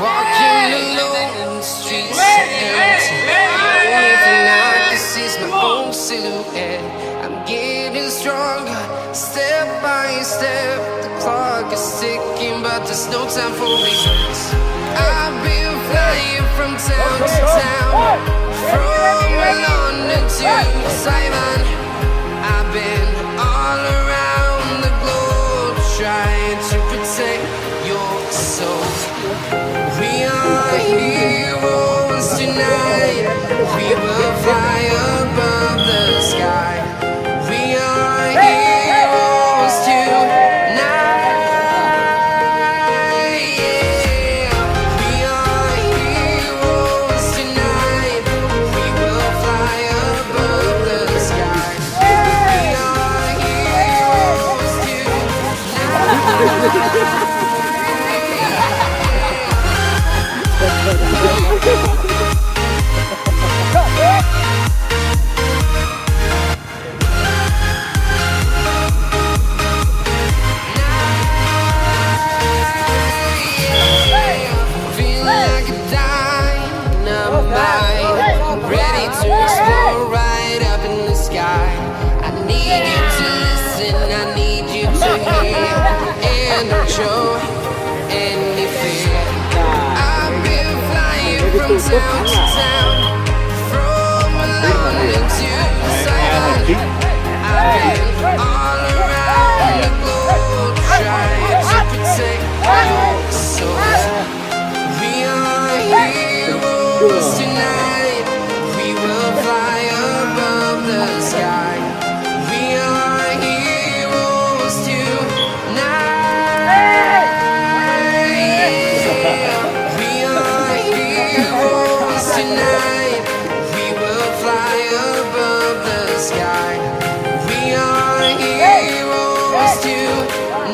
walking alone in the streets empty. The only thing I can see is my own silhouette. I'm getting stronger, step by step. The clock is ticking, but there's no time for regrets. I've been flying from town to town, from London to Taiwan. I've been all around the globe trying to protect your soul. We are heroes tonight. We will fly above the sky. We are heroes tonight. Yeah. We are heroes tonight. We will fly above the sky. We are heroes tonight. Show any fear. I've been flying from town to town, from London to Taiwan. I've been all around the globe trying to protect your soul. We are heroes tonight. We will fly above the sky. We are heroes tonight. Tonight, we will fly above the sky. We are heroes tonight.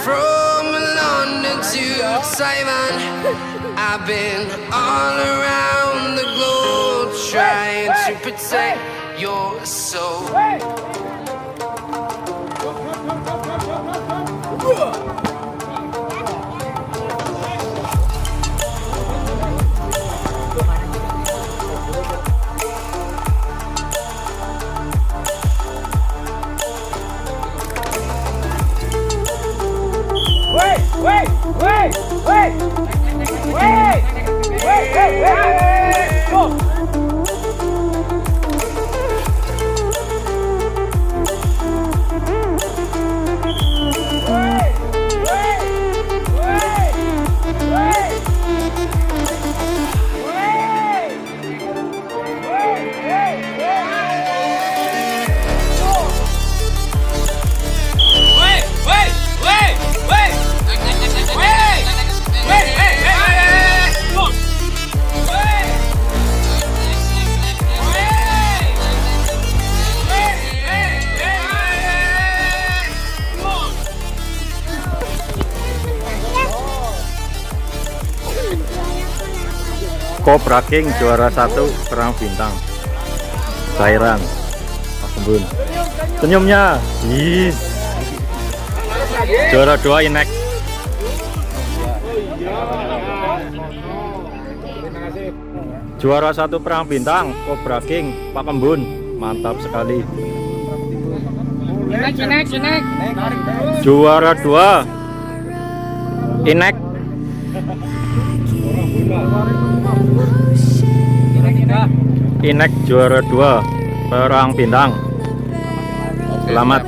From London to Taiwan, I've been all around the globe trying to protect your soul. Cobra King juara 1 perang bintang cairan kebun senyumnya yes. Juara 2 inek juara 1 perang bintang Cobra King Pak Kembun mantap sekali. Juara 2 inek Inek juara 2 perang bintang. Selamat.